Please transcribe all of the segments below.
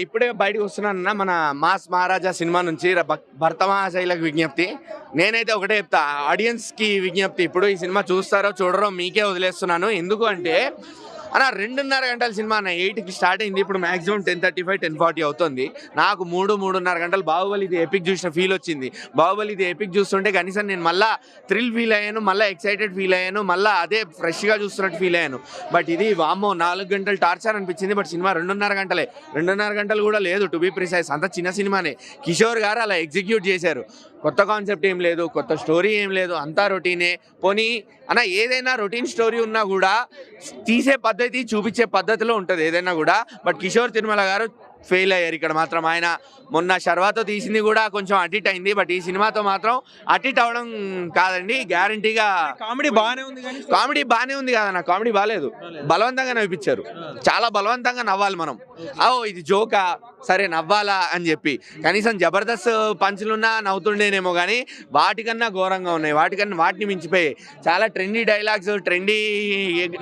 ఇప్పుడే బయటకు వస్తున్నానన్న మన మాస్ మహారాజా సినిమా నుంచి భర్త మహాశైలకు విజ్ఞప్తి. నేనైతే ఒకటే చెప్తా, ఆడియన్స్కి విజ్ఞప్తి, ఇప్పుడు ఈ సినిమా చూస్తారో చూడరో మీకే వదిలేస్తున్నాను. ఎందుకు అంటే అన్న 2.5 గంటల సినిమా అన్న 8కి స్టార్ట్ అయింది, ఇప్పుడు మాక్సిమం 10:35 10:40 అవుతుంది. నాకు 3.5 గంటలు బాహుబలి ఇది ఎపిక్ చూసిన ఫీల్ వచ్చింది. బాహుబలి ఇది ఎపిక్ చూస్తుంటే కనీసం నేను మళ్ళీ థ్రిల్ ఫీల్ అయ్యాను, మళ్ళీ ఎక్సైటెడ్ ఫీల్ అయ్యాను, మళ్ళీ అదే ఫ్రెష్గా చూస్తున్నట్టు ఫీల్ అయ్యాను. బట్ ఇది వామ్మో 4 గంటలు టార్చర్ అనిపించింది. బట్ సినిమా 2.5 గంటలే, 2.5 గంటలు కూడా లేదు టు బీ ప్రిసైజ్. అంత చిన్న సినిమానే. కిషోర్ గారు అలా ఎగ్జిక్యూట్ చేశారు. కొత్త కాన్సెప్ట్ ఏం లేదు, కొత్త స్టోరీ ఏం లేదు, అంతా రొటీనే. పోనీ అన్న ఏదైనా రొటీన్ స్టోరీ ఉన్నా కూడా తీసే పద్ధతి, చూపించే పద్ధతిలో ఉంటుంది ఏదైనా కూడా. బట్ కిషోర్ తిరుమల గారు ఫెయిల్ అయ్యారు ఇక్కడ మాత్రం. ఆయన మొన్న శర్వాతో తీసింది కూడా కొంచెం అటిట్ అయింది, బట్ ఈ సినిమాతో మాత్రం అటిట్ అవ్వడం కాదండి, గ్యారంటీగా. కామెడీ బాగానే ఉంది, కామెడీ బాగానే ఉంది కాదన్న, కామెడీ బాగాలేదు, బలవంతంగా నవ్వించారు. చాలా బలవంతంగా నవ్వాలి మనం. ఇది జోకా, సరే నవ్వాలా అని చెప్పి. కనీసం జబర్దస్త్ పంచులున్నా నవ్వుతుండేనేమో కానీ వాటికన్నా ఘోరంగా ఉన్నాయి, వాటిని మించిపోయాయి. చాలా ట్రెండీ డైలాగ్స్, ట్రెండీ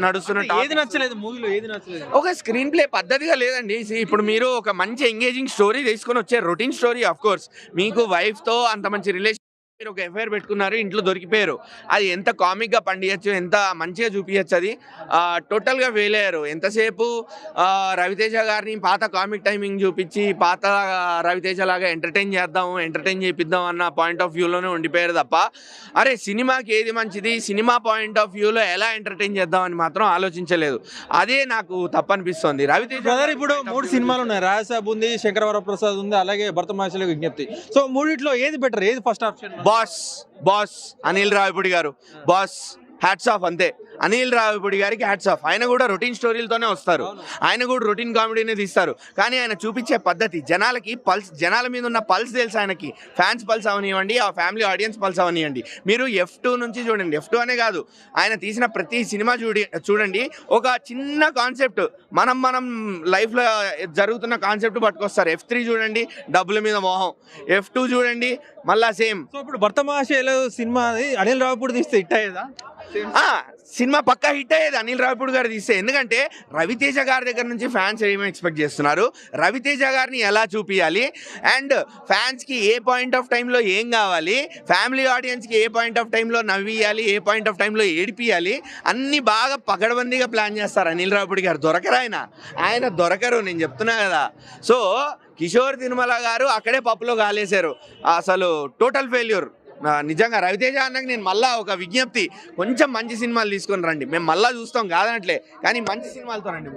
నడుస్తున్న. ఏది నచ్చలేదు మూవీలో? ఏది నచ్చలేదు? ఒక స్క్రీన్ ప్లే పద్ధతిగా లేదండి. ఇప్పుడు మీరు ఒక మంచి ఎంగేజింగ్ స్టోరీ తీసుకొని వచ్చే, రొటీన్ స్టోరీ. ఆఫ్ కోర్స్ మీకు వైఫ్తో అంత మంచి రిలేషన్, మీరు ఒక ఎఫ్ఐఆర్ పెట్టుకున్నారు, ఇంట్లో దొరికిపోయారు, అది ఎంత కామిక్గా పండియచ్చు, ఎంత మంచిగా చూపించచ్చు, అది టోటల్గా ఫెయిల్ అయ్యారు. ఎంతసేపు రవితేజ గారిని పాత కామిక్ టైమింగ్ చూపించి పాత రవితేజ లాగా ఎంటర్టైన్ చేపిద్దాం అన్న పాయింట్ ఆఫ్ వ్యూలోనే ఉండిపోయారు తప్ప, అరే సినిమాకి ఏది మంచిది, సినిమా పాయింట్ ఆఫ్ వ్యూలో ఎలా ఎంటర్టైన్ చేద్దామని మాత్రం ఆలోచించలేదు. అదే నాకు తప్పనిపిస్తుంది. రవితేజ ఇప్పుడు 3 సినిమాలు ఉన్నాయి, రాజసాబ్ ఉంది, శంకరవరప్రసాద్ ఉంది, అలాగే భర్త మహాశైలకు విజ్ఞప్తి. సో మూడిట్లో ఏది బెటర్? ఏది first option? Boss Anil Ravipudi గారు, బాస్ హ్యాట్స్ ఆఫ్. అంతే, అనిల్ రావిపూడి గారికి హ్యాట్స్ ఆఫ్. ఆయన కూడా రొటీన్ స్టోరీలతోనే వస్తారు, ఆయన కూడా రొటీన్ కామెడీనే తీస్తారు. కానీ ఆయన చూపించే పద్ధతి, జనాలకి పల్స్, జనాల మీద ఉన్న పల్స్ తెలుసు ఆయనకి. ఫ్యాన్స్ పల్స్ అవనివ్వండి, ఆ ఫ్యామిలీ ఆడియన్స్ పల్స్ అవనివ్వండి. మీరు F2 నుంచి చూడండి, F2 అనే కాదు, ఆయన తీసిన ప్రతి సినిమా చూడండి, ఒక చిన్న కాన్సెప్ట్, మనం లైఫ్లో జరుగుతున్న కాన్సెప్ట్ పట్టుకొస్తారు. F3 చూడండి, డబ్బుల మీద మోహం. F2 చూడండి, మళ్ళా సేమ్. సో ఇప్పుడు భర్త మహాశైలు సినిమా అనిల్ రావిపూడి తీస్తే హిట్ అయ్యేదా? సినిమా పక్కా హిట్ అయ్యేది అనిల్ రావిపూడి గారు తీస్తే. ఎందుకంటే రవితేజ గారి దగ్గర నుంచి ఫ్యాన్స్ ఏమేమి ఎక్స్పెక్ట్ చేస్తున్నారు, రవితేజ గారిని ఎలా చూపించాలి, అండ్ ఫ్యాన్స్కి ఏ పాయింట్ ఆఫ్ టైంలో ఏం కావాలి, ఫ్యామిలీ ఆడియన్స్కి ఏ పాయింట్ ఆఫ్ టైంలో నవ్వియాలి, ఏ పాయింట్ ఆఫ్ టైంలో ఏడిపియాలి, అన్నీ బాగా పకడ్బందీగా ప్లాన్ చేస్తారు అనిల్ రావిపూడి గారు. దొరకరు ఆయన దొరకరు, నేను చెప్తున్నా కదా. సో కిషోర్ తిరుమల గారు అక్కడే పప్పులో గాలేశారు, అసలు టోటల్ ఫెయిల్యూర్. నిజంగా రవితేజ అన్నకి నేను మళ్ళీ ఒక విజ్ఞప్తి, కొంచెం మంచి సినిమాలు తీసుకొని రండి, మేము మళ్ళీ చూస్తాం కాదనట్లే, కానీ మంచి సినిమాలతో రండి.